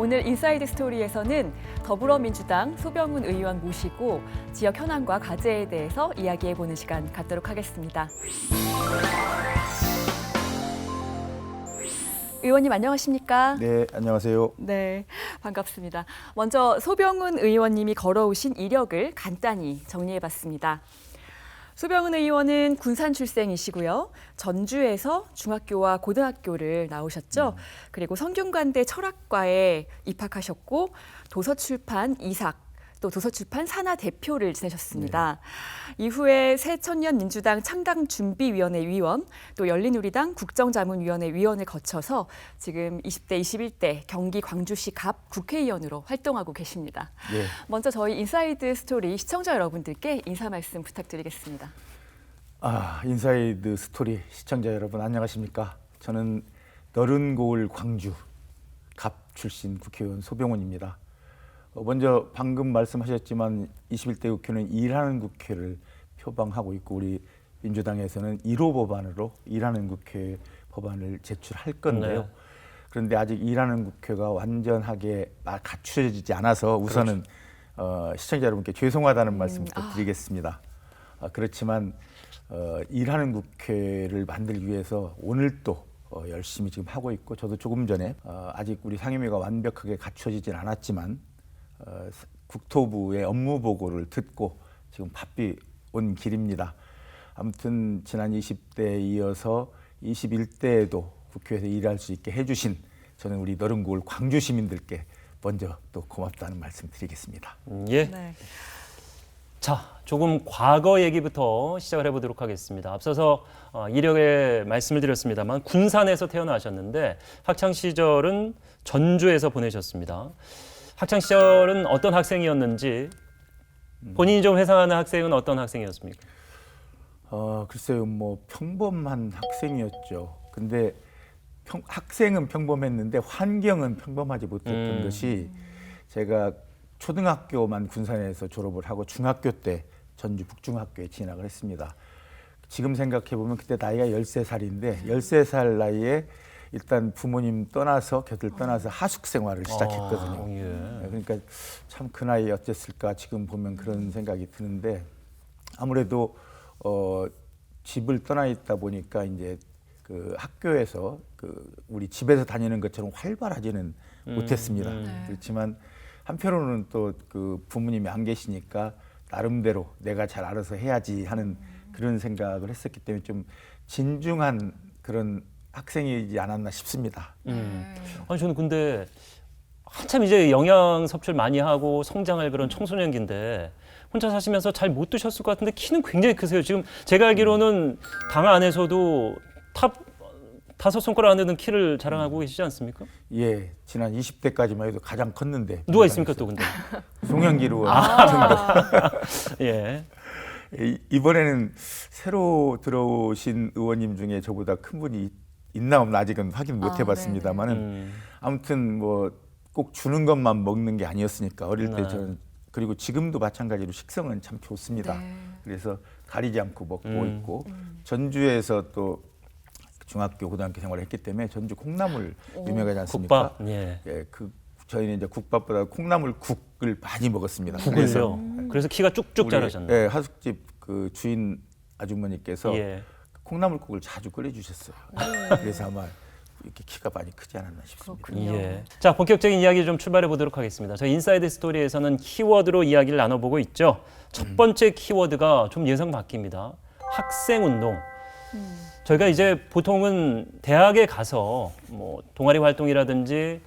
오늘 인사이드 스토리에서는 더불어민주당 소병훈 의원 모시고 지역 현안과 과제에 대해서 이야기해보는 시간 갖도록 하겠습니다. 의원님 안녕하십니까? 네, 안녕하세요. 네, 반갑습니다. 먼저 소병훈 의원님이 걸어오신 이력을 간단히 정리해봤습니다. 소병훈 의원은 군산 출생이시고요. 전주에서 중학교와 고등학교를 나오셨죠. 그리고 성균관대 철학과에 입학하셨고 도서출판 이삭, 또 도서출판 산하 대표를 지내셨습니다. 네. 이후에 새천년민주당 창당준비위원회 위원, 또 열린우리당 국정자문위원회 위원을 거쳐서 지금 20대, 21대 경기 광주시 갑 국회의원으로 활동하고 계십니다. 네. 먼저 저희 인사이드 스토리 시청자 여러분들께 인사 말씀 부탁드리겠습니다. 인사이드 스토리 시청자 여러분 안녕하십니까? 저는 너른 고을 광주 갑 출신 국회의원 소병훈입니다. 먼저 방금 말씀하셨지만 21대 국회는 일하는 국회를 표방하고 있고 우리 민주당에서는 1호 법안으로 일하는 국회 법안을 제출할 건데요. 네. 그런데 아직 일하는 국회가 완전하게 갖춰지지 않아서 우선은 그렇죠. 시청자 여러분께 죄송하다는 말씀부터 드리겠습니다. 그렇지만 일하는 국회를 만들기 위해서 오늘 또 열심히 지금 하고 있고 저도 조금 전에 아직 우리 상임위가 완벽하게 갖춰지진 않았지만 국토부의 업무 보고를 듣고 지금 바삐 온 길입니다. 아무튼 지난 20대에 이어서 21대에도 국회에서 일할 수 있게 해주신 저는 우리 너른 고을 광주 시민들께 먼저 또 고맙다는 말씀 드리겠습니다. 예. 네. 자, 조금 과거 얘기부터 시작을 해보도록 하겠습니다. 앞서서 이력에 말씀을 드렸습니다만 군산에서 태어나셨는데 학창 시절은 전주에서 보내셨습니다. 학창 시절은 어떤 학생이었는지 본인이 좀 회상하는 학생은 어떤 학생이었습니까? 글쎄요, 뭐 평범한 학생이었죠. 근데 학생은 평범했는데 환경은 평범하지 못했던 것이 제가 초등학교만 군산에서 졸업을 하고 중학교 때 전주 북중학교에 진학을 했습니다. 지금 생각해 보면 그때 나이가 13살인데 13살 나이에 일단 부모님 떠나서 곁을 떠나서 하숙 생활을 시작했거든요. 예. 그러니까 참 그 나이에 어땠을까 지금 보면 그런 생각이 드는데 아무래도 집을 떠나 있다 보니까 이제 그 학교에서 우리 집에서 다니는 것처럼 활발하지는 못했습니다. 그렇지만 한편으로는 또 그 부모님이 안 계시니까 나름대로 내가 잘 알아서 해야지 하는 그런 생각을 했었기 때문에 좀 진중한 그런 학생이지 않았나 싶습니다. 아니 저는 근데 한참 이제 영양 섭취를 많이 하고 성장할 그런 청소년기인데 혼자 사시면서 잘 못 드셨을 것 같은데 키는 굉장히 크세요. 지금 제가 알기로는 당 안에서도 탑 5손가락 안 되는 키를 자랑하고 계시지 않습니까? 예, 지난 20대까지만 해도 가장 컸는데 누가 있습니까 또 근데? 송영길 의원 정도. 예. 이번에는 새로 들어오신 의원님 중에 저보다 큰 분이 있나 없나 아직은 확인 못 해봤습니다만은 아무튼 뭐 꼭 주는 것만 먹는 게 아니었으니까 어릴 때 저는 그리고 지금도 마찬가지로 식성은 참 좋습니다. 그래서 가리지 않고 먹고 있고 전주에서 또 중학교 고등학교 생활을 했기 때문에 전주 콩나물 유명하지 않습니까? 국밥. 예. 예, 저희는 이제 국밥보다 콩나물국을 많이 먹었습니다. 그래서 키가 쭉쭉 자라셨네요. 예, 하숙집 그 주인 아주머니께서 콩나물국을 자주 끓여주셨어요. 그래서 아마 이렇게 키가 많이 크지 않았나 싶습니다. 예. 자, 본격적인 이야기 좀 출발해 보도록 하겠습니다. 저희 인사이드 스토리에서는 키워드로 이야기를 나눠보고 있죠. 첫 번째 키워드가 좀 예상 바뀝니다. 학생운동. 저희가 이제 보통은 대학에 가서 뭐 동아리 활동이라든지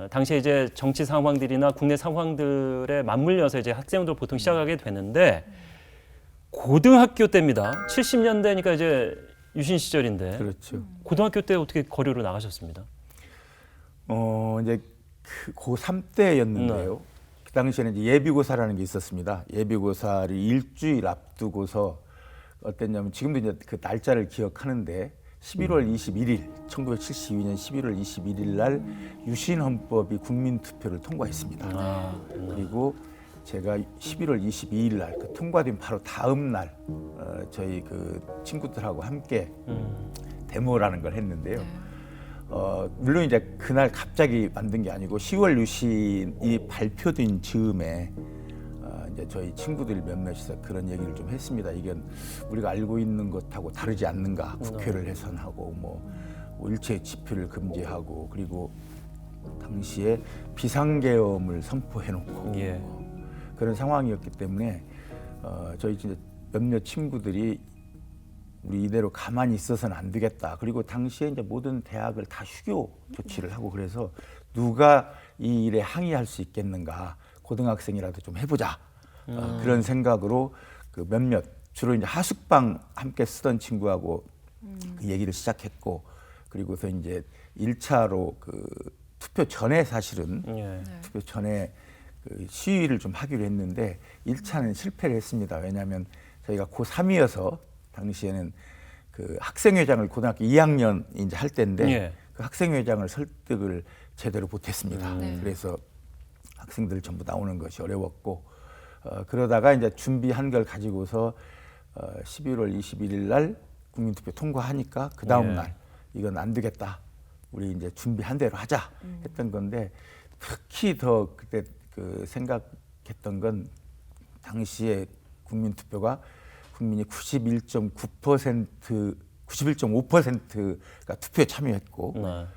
당시에 이제 정치 상황들이나 국내 상황들에 맞물려서 이제 학생운동을 보통 시작하게 되는데 고등학교 때입니다. 70년대니까 이제 유신 시절인데. 그렇죠. 고등학교 때 어떻게 거리로 나가셨습니다? 이제 고3 때였는데요. 그 당시에는 이제 예비고사라는 게 있었습니다. 예비고사를 일주일 앞두고서 어땠냐면 지금도 이제 그 날짜를 기억하는데 11월 21일, 1972년 11월 21일 날 유신 헌법이 국민 투표를 통과했습니다. 그리고 제가 11월 22일 날 그 통과된 바로 다음 날 저희 그 친구들하고 함께 데모라는 걸 했는데요. 물론 이제 그날 갑자기 만든 게 아니고 10월 유신이 발표된 즈음에 이제 저희 친구들 몇몇이서 그런 얘기를 좀 했습니다. 이건 우리가 알고 있는 것하고 다르지 않는가? 국회를 해산하고 뭐 일체 집회를 금지하고 그리고 당시에 비상계엄을 선포해놓고 예. 그런 상황이었기 때문에 저희 진짜 몇몇 친구들이 우리 이대로 가만히 있어서는 안 되겠다. 그리고 당시에 이제 모든 대학을 다 휴교 조치를 하고 그래서 누가 이 일에 항의할 수 있겠는가? 고등학생이라도 좀 해보자. 그런 생각으로 그 몇몇 주로 이제 하숙방 함께 쓰던 친구하고 그 얘기를 시작했고 그리고서 이제 1차로 그 투표 전에 사실은 예. 투표 전에 그 시위를 좀 하기로 했는데 1차는 실패를 했습니다. 왜냐하면 저희가 고3이어서 당시에는 그 학생회장을 고등학교 2학년 이제 할 때인데 예. 그 학생회장을 설득을 제대로 못했습니다. 네. 그래서 학생들 전부 나오는 것이 어려웠고 그러다가 이제 준비한 걸 가지고서 11월 21일 날 국민투표 통과하니까 그 다음 예. 날 이건 안 되겠다. 우리 이제 준비한 대로 하자 했던 건데 특히 더 그때 그 생각했던 건 당시에 국민투표가 국민이 91.5%가 투표에 참여했고 네.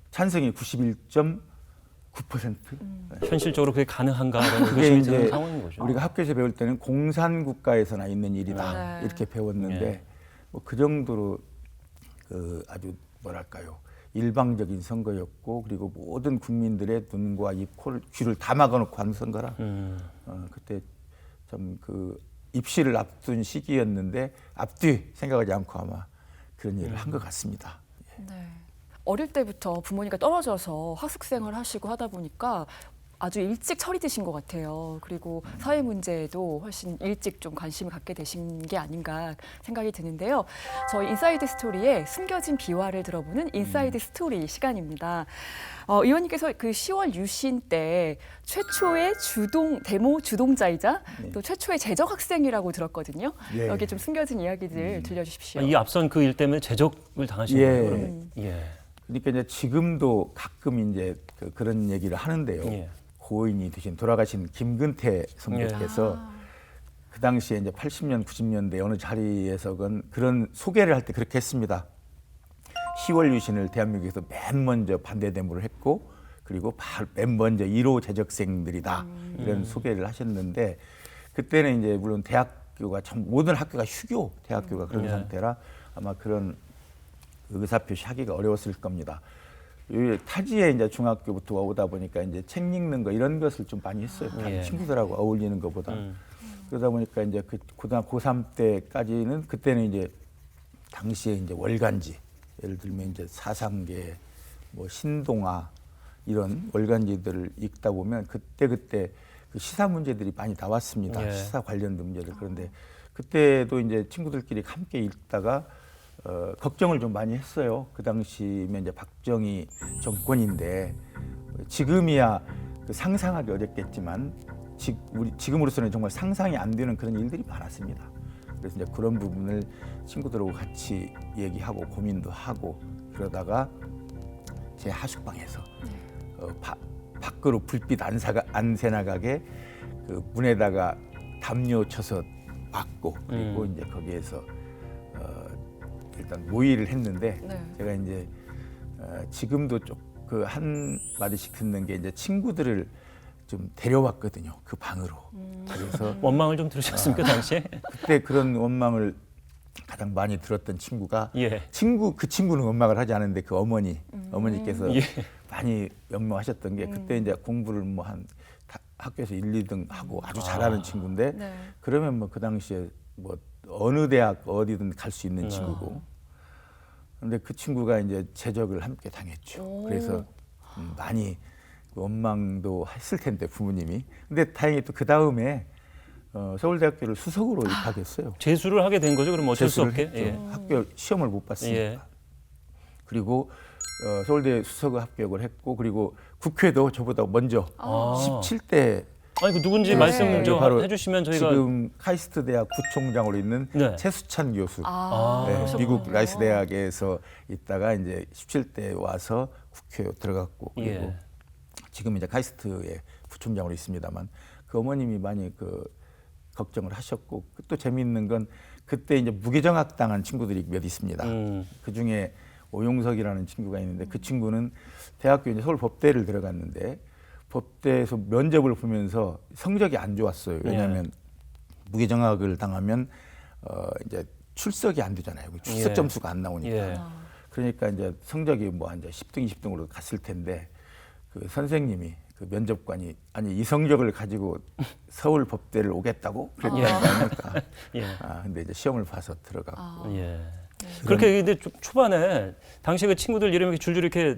찬성이 91.9%. 현실적으로 그게 가능한가 이런 그게 의심이 드는 이제 상황인 거죠. 우리가 학교에서 배울 때는 공산국가에서나 있는 일이다 네. 이렇게 배웠는데 예. 뭐 그 정도로 그 아주 뭐랄까요 일방적인 선거였고 그리고 모든 국민들의 눈과 입, 코를 귀를 다 막아놓고 하는 선거라 그때 참 그 입시를 앞둔 시기였는데 앞뒤 생각하지 않고 아마 그런 일을 한 것 같습니다. 네. 어릴 때부터 부모님과 떨어져서 학습 생활 하시고 하다 보니까 아주 일찍 철이 드신 것 같아요. 그리고 사회 문제에도 훨씬 일찍 좀 관심을 갖게 되신 게 아닌가 생각이 드는데요. 저희 인사이드 스토리의 숨겨진 비화를 들어보는 인사이드 스토리 시간입니다. 의원님께서 그 10월 유신 때 최초의 데모 주동자이자 네. 또 최초의 재적 학생이라고 들었거든요. 예. 여기 좀 숨겨진 이야기들 들려주십시오. 이 앞선 그 일 때문에 제적을 당하신 예. 거예요. 그러면? 예. 그러니까 이제 지금도 가끔 이제 그런 얘기를 하는데요. 예. 고인이 되신 돌아가신 김근태 선배께서 그 당시에 이제 80년, 90년대 어느 자리에서건 그런 소개를 할 때 그렇게 했습니다. 10월 유신을 대한민국에서 맨 먼저 반대 데모를 했고 그리고 맨 먼저 1호 재적생들이다 이런 소개를 하셨는데 그때는 이제 물론 대학교가 모든 학교가 휴교 대학교가 그런 예. 상태라 아마 그런 의사표시 하기가 어려웠을 겁니다. 타지에 이제 중학교부터 오다 보니까 이제 책 읽는 거 이런 것을 좀 많이 했어요. 예. 친구들하고 어울리는 것보다. 그러다 보니까 이제 그 고등학교 고3 때까지는 그때는 이제 당시에 이제 월간지 예를 들면 이제 사상계 뭐 신동아 이런 월간지들을 읽다 보면 그때 그 시사 문제들이 많이 나왔습니다. 예. 시사 관련 문제들. 그런데 그때도 이제 친구들끼리 함께 읽다가 걱정을 좀 많이 했어요. 그 당시면 이제 박정희 정권인데 지금이야 상상하기 어렵겠지만 지금으로서는 정말 상상이 안 되는 그런 일들이 많았습니다. 그래서 이제 그런 부분을 친구들하고 같이 얘기하고 고민도 하고 그러다가 제 하숙방에서 밖으로 불빛 안 새나가게 그 문에다가 담요 쳐서 막고 그리고 이제 거기에서 일단 모의를 했는데 네. 제가 이제 지금도 그 한 마디씩 듣는 게 이제 친구들을 좀 데려왔거든요. 그 방으로. 그래서 원망을 좀 들으셨습니까 당시에? 그때 그런 원망을 가장 많이 들었던 친구가 예. 그 친구는 원망을 하지 않았는데 그 어머니께서 예. 많이 연명하셨던 게 그때 이제 공부를 뭐 학교에서 1, 2등 하고 아주 잘하는 친구인데 네. 그러면 뭐 그 당시에 뭐 어느 대학 어디든 갈 수 있는 친구고 근데 그 친구가 이제 제적을 함께 당했죠. 그래서 많이 원망도 했을 텐데 부모님이. 근데 다행히 또 그 다음에 서울대학교를 수석으로 입학했어요. 재수를 하게 된 거죠. 그럼 어쩔 수 재수를 없게. 했죠. 예. 학교 시험을 못 봤으니까. 예. 그리고 서울대 수석 합격을 했고 그리고 국회도 저보다 먼저 아. 17대 아니 그 누군지 네. 말씀 이게 좀 바로 해주시면 저희가 지금 카이스트 대학 부총장으로 있는 네. 최수찬 교수. 아, 네, 그러셨군요. 미국 라이스 대학에서 있다가 이제 17대 와서 국회에 들어갔고 그리고 예. 지금 이제 카이스트의 부총장으로 있습니다만 그 어머님이 많이 그 걱정을 하셨고 또 재미있는 건 그때 이제 무기정학 당한 친구들이 몇 있습니다. 그 중에 오용석이라는 친구가 있는데 그 친구는 대학교 이제 서울 법대를 들어갔는데 법대에서 면접을 보면서 성적이 안 좋았어요. 왜냐하면 무기정학을 당하면 이제 출석이 안 되잖아요. 출석 예. 점수가 안 나오니까. 예. 그러니까 이제 성적이 뭐 한 10등, 20등으로 갔을 텐데 그 선생님이 그 면접관이 아니 이 성적을 가지고 서울 법대를 오겠다고 그랬다니까. 예. 근데 이제 시험을 봐서 들어갔고. 예. 그렇게 근데 초반에 당시 그 친구들 이름 이렇게 줄줄이 이렇게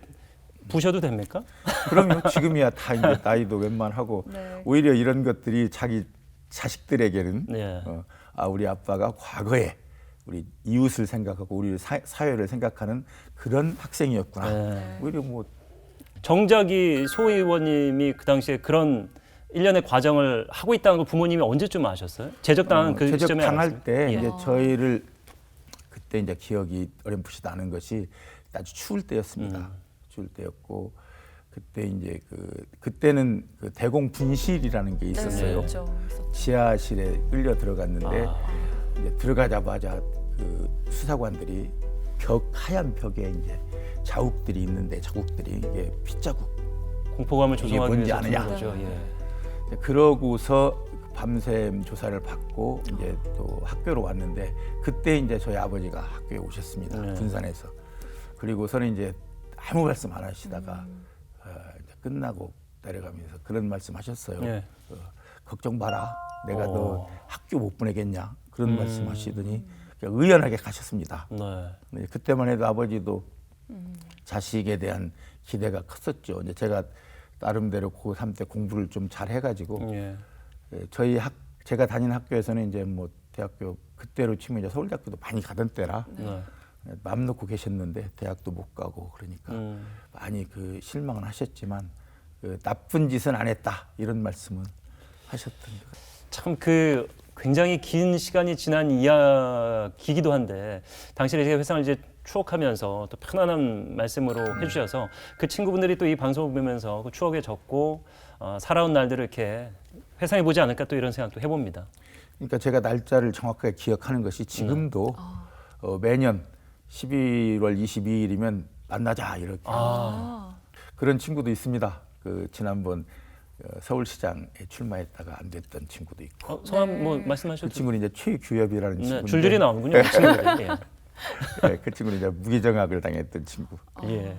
부셔도 됩니까? 그러면 지금이야 다 이제 나이도 웬만하고 네. 오히려 이런 것들이 자기 자식들에게는 예. 우리 아빠가 과거에 우리 이웃을 생각하고 우리 사회를 생각하는 그런 학생이었구나. 네. 오히려 뭐 정작이 소 의원님이 그 당시에 그런 일련의 과정을 하고 있다는 걸 부모님이 언제쯤 아셨어요? 제적당한 그 제적 시점에 당할 알았어요? 때 예. 이제 저희를 그때 이제 기억이 어렴풋이 나는 것이 아주 추울 때였습니다. 추울 때였고 그때 이제 그때는 그 대공 분실이라는 게 있었어요. 그렇죠. 지하실에 끌려 들어갔는데 아. 이제 들어가자마자 그 수사관들이 하얀 벽에 이제 자국들이 있는데 자국들이 이게 핏자국. 공포감을 이게 조성하기 뭔지 위해서 아느냐? 그런 거죠. 예. 그러고서 밤샘 조사를 받고 이제 또 학교로 왔는데 그때 이제 저희 아버지가 학교에 오셨습니다. 네. 군산에서. 그리고서는 이제 아무 말씀 안 하시다가 이제 끝나고 내려가면서 그런 말씀하셨어요. 예. 걱정 마라. 내가 너 학교 못 보내겠냐. 그런 말씀하시더니 그냥 의연하게 가셨습니다. 네. 그때만 해도 아버지도 자식에 대한 기대가 컸었죠. 이제 제가 나름대로 고3 때 공부를 좀 잘 해가지고 예. 제가 다닌 학교에서는 이제 뭐 대학교 그때로 치면 이제 서울대학교도 많이 가던 때라 네. 마음 놓고 계셨는데 대학도 못 가고 그러니까 많이 그 실망은 하셨지만 그 나쁜 짓은 안 했다 이런 말씀은 하셨던 것 같아요. 참 그 굉장히 긴 시간이 지난 이야기이기도 한데 당시에 제가 회상을 이제 추억하면서 또 편안한 말씀으로 해주셔서 그 친구분들이 또 이 방송을 보면서 그 추억에 적고 살아온 날들을 이렇게 회상해 보지 않을까 또 이런 생각도 해봅니다. 그러니까 제가 날짜를 정확하게 기억하는 것이 지금도 매년 12월 22일이면 만나자 이렇게 그런 친구도 있습니다. 그 지난번 서울시장에 출마했다가 안 됐던 친구도 있고 성함 뭐 그 말씀하셔도 친구는 이제 최규엽이라는 네, 친구인데 줄줄이 나오는군요. 그 친구들이. 예. 네, 그 친구는 이제 무기정학을 당했던 친구. 예.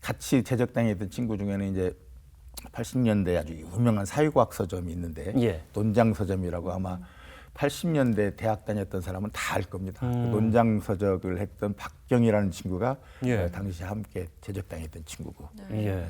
같이 제적당했던 친구 중에는 이제 80년대 아주 유명한 사회과학 서점이 있는데 예. 논장 서점이라고 아마 80년대 대학 다녔던 사람은 다 알 겁니다. 그 논장 서적을 했던 박경이라는 친구가 예. 당시 함께 제적당했던 친구고. 예.